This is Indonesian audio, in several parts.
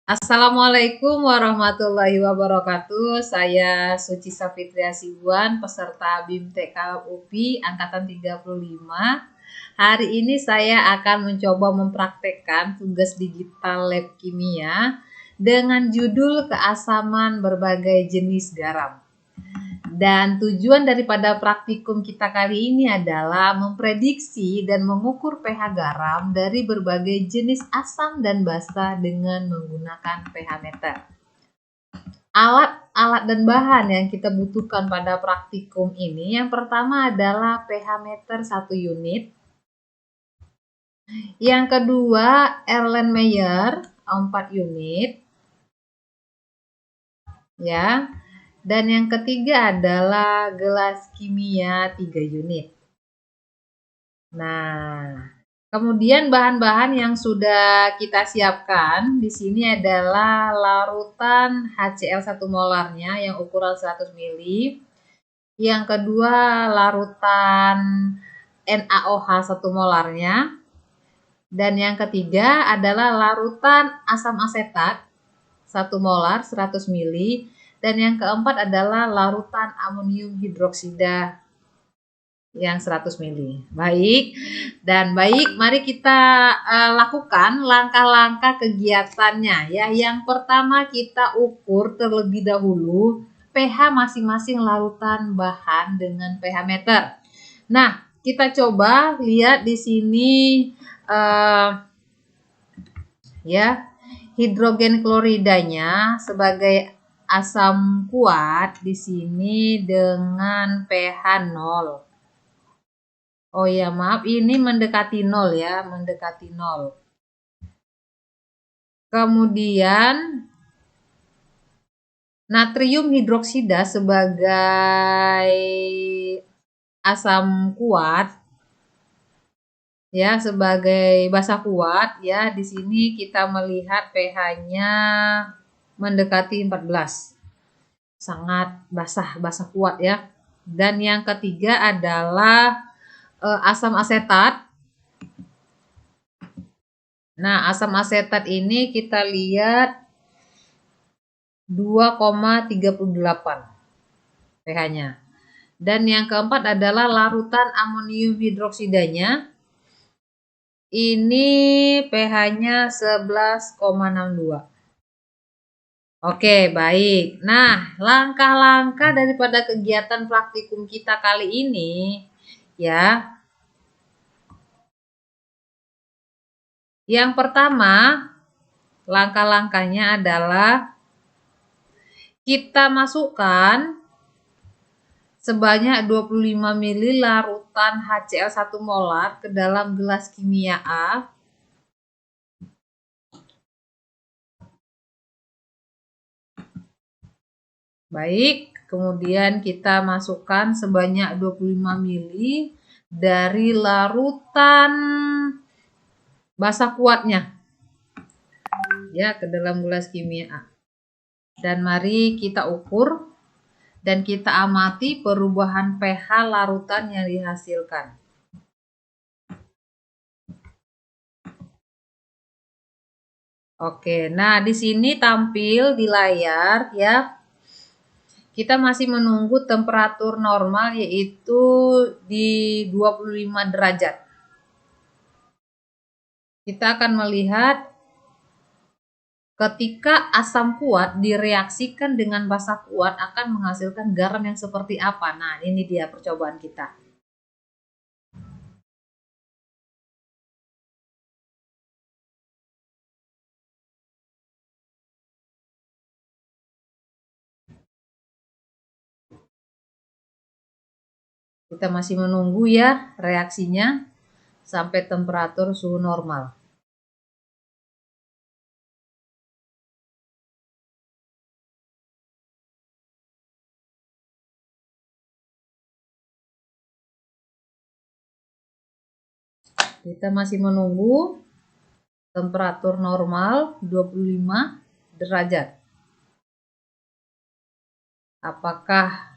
Assalamualaikum warahmatullahi wabarakatuh. Saya Suci Safitria Sibuan, peserta BIM TK UPI Angkatan 35. Hari ini saya akan mencoba mempraktekkan tugas digital lab kimia dengan judul keasaman berbagai jenis garam. Dan tujuan daripada praktikum kita kali ini adalah memprediksi dan mengukur pH garam dari berbagai jenis asam dan basa dengan menggunakan pH meter. Alat-alat dan bahan yang kita butuhkan pada praktikum ini, yang pertama adalah pH meter 1 unit. Yang kedua, Erlenmeyer 4 unit. Ya. Dan yang ketiga adalah gelas kimia 3 unit. Nah, kemudian bahan-bahan yang sudah kita siapkan di sini adalah larutan HCl 1 molarnya yang ukuran 100 ml. Yang kedua, larutan NaOH 1 molarnya. Dan yang ketiga adalah larutan asam asetat 1 molar 100 ml. Dan yang keempat adalah larutan amonium hidroksida yang 100 ml. Baik, mari kita lakukan langkah-langkah kegiatannya ya. Yang pertama, kita ukur terlebih dahulu pH masing-masing larutan bahan dengan pH meter. Nah, kita coba lihat di sini ya, hidrogen kloridanya sebagai asam kuat di sini dengan pH 0. Oh ya, maaf, ini mendekati 0 ya, mendekati 0. Kemudian natrium hidroksida sebagai asam kuat ya, sebagai basa kuat ya. Di sini kita melihat pH-nya mendekati 14. Sangat basa kuat ya. Dan yang ketiga adalah asam asetat. Nah, asam asetat ini kita lihat 2,38 pH-nya. Dan yang keempat adalah larutan amonium hidroksidanya. Ini pH-nya 11,62. Oke, baik. Nah, langkah-langkah daripada kegiatan praktikum kita kali ini ya. Yang pertama, langkah-langkahnya adalah kita masukkan sebanyak 25 ml larutan HCl 1 molar ke dalam gelas kimia A. Baik, kemudian kita masukkan sebanyak 25 ml dari larutan basa kuatnya ya ke dalam gelas kimia A. Dan mari kita ukur dan kita amati perubahan pH larutan yang dihasilkan. Oke, nah di sini tampil di layar ya. Kita masih menunggu temperatur normal yaitu di 25 derajat. Kita akan melihat ketika asam kuat direaksikan dengan basa kuat akan menghasilkan garam yang seperti apa. Nah, ini dia percobaan kita. Kita masih menunggu ya reaksinya sampai temperatur suhu normal. Kita masih menunggu temperatur normal 25 derajat. Apakah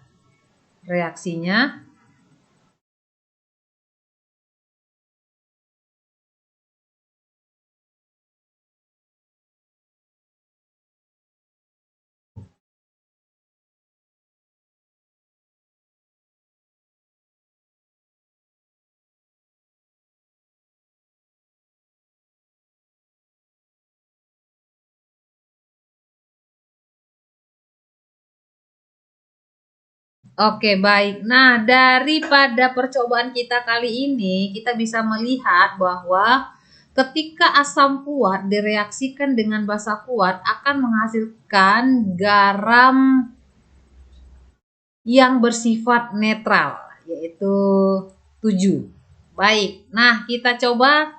reaksinya? Oke, baik. Nah, daripada percobaan kita kali ini, kita bisa melihat bahwa ketika asam kuat direaksikan dengan basa kuat akan menghasilkan garam yang bersifat netral, yaitu 7. Baik. Nah, kita coba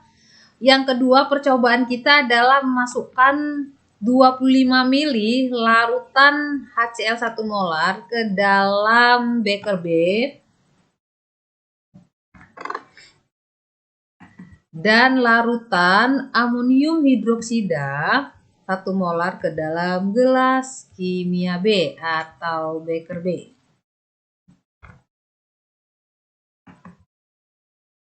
yang kedua percobaan kita adalah memasukkan 25 mili larutan HCl 1 molar ke dalam beker B dan larutan amonium hidroksida 1 molar ke dalam gelas kimia B atau beker B.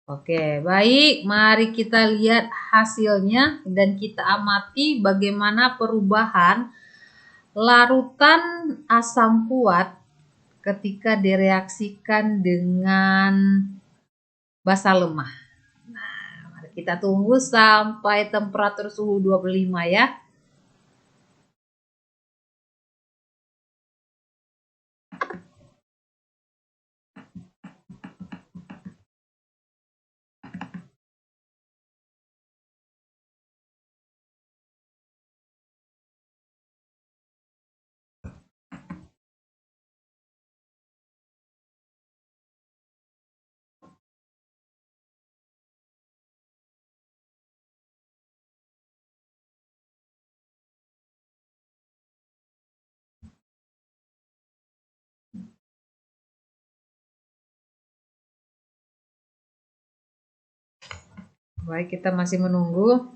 Oke, baik. Mari kita lihat hasilnya dan kita amati bagaimana perubahan larutan asam kuat ketika direaksikan dengan basa lemah. Nah, mari kita tunggu sampai temperatur suhu 25 ya. Baik, kita masih menunggu.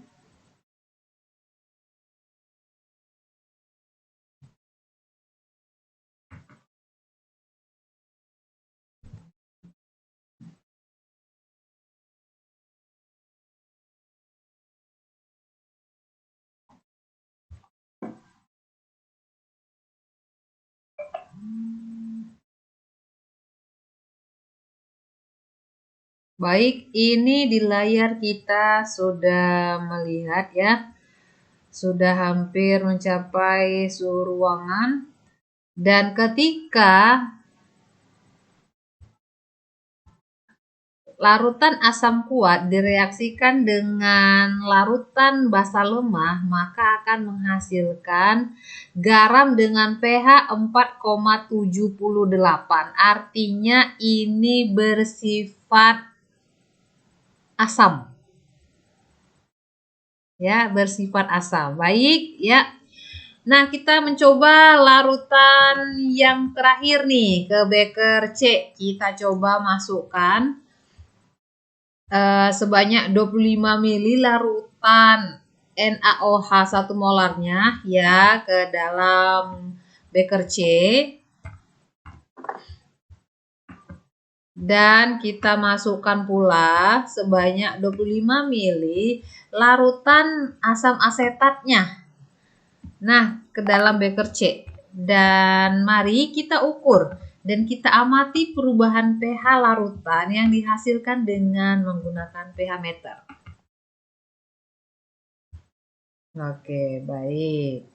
Baik, ini di layar kita sudah melihat ya. Sudah hampir mencapai suhu ruangan. Dan ketika larutan asam kuat direaksikan dengan larutan basa lemah, maka akan menghasilkan garam dengan pH 4,78. Artinya ini bersifat asam. Ya, bersifat asam. Baik, ya. Nah, kita mencoba larutan yang terakhir nih ke beker C. Kita coba masukkan sebanyak 25 mili larutan NaOH 1 molarnya ya ke dalam beker C. Dan kita masukkan pula sebanyak 25 mili larutan asam asetatnya. Nah, ke dalam beker C. Dan mari kita ukur dan kita amati perubahan pH larutan yang dihasilkan dengan menggunakan pH meter. Oke, baik.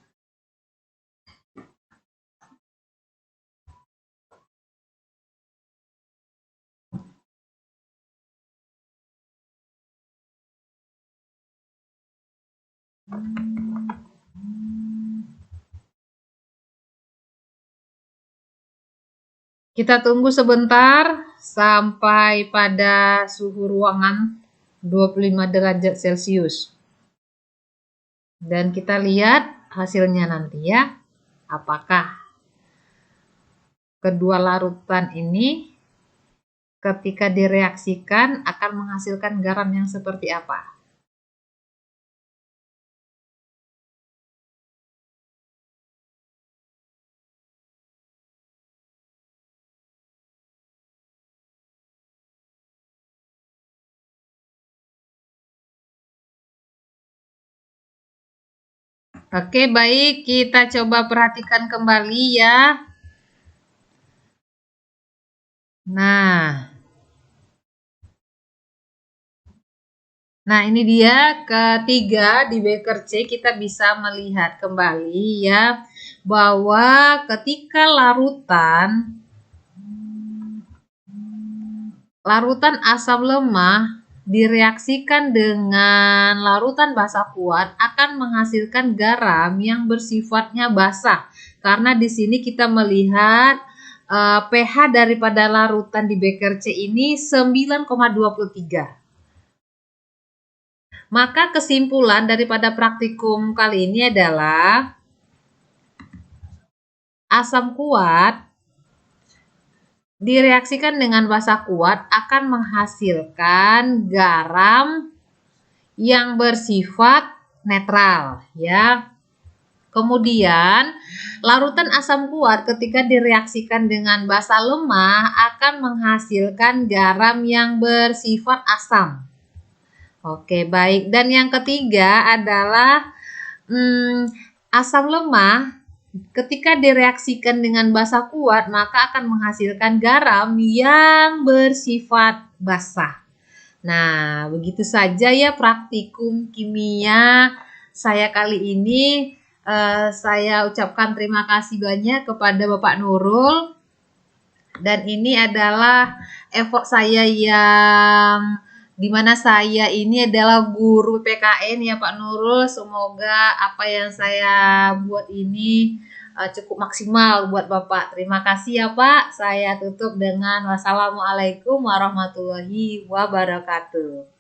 Kita tunggu sebentar sampai pada suhu ruangan 25 derajat Celcius. Dan kita lihat hasilnya nanti ya. Apakah kedua larutan ini ketika direaksikan akan menghasilkan garam yang seperti apa? Oke, baik. Kita coba perhatikan kembali ya. Nah, ini dia ketiga di beker C kita bisa melihat kembali ya bahwa ketika larutan larutan asam lemah direaksikan dengan larutan basa kuat akan menghasilkan garam yang bersifatnya basa. Karena di sini kita melihat pH daripada larutan di beker C ini 9,23. Maka kesimpulan daripada praktikum kali ini adalah asam kuat direaksikan dengan basa kuat akan menghasilkan garam yang bersifat netral, ya. Kemudian, larutan asam kuat ketika direaksikan dengan basa lemah akan menghasilkan garam yang bersifat asam. Oke, baik. Dan yang ketiga adalah asam lemah ketika direaksikan dengan basa kuat maka akan menghasilkan garam yang bersifat basa. Nah, begitu saja ya praktikum kimia saya kali ini. Saya ucapkan terima kasih banyak kepada Bapak Nurul. Dan ini adalah effort saya yang dimana saya ini adalah guru PKN ya Pak Nurul. Semoga apa yang saya buat ini cukup maksimal buat Bapak. Terima kasih ya Pak. Saya tutup dengan wassalamualaikum warahmatullahi wabarakatuh.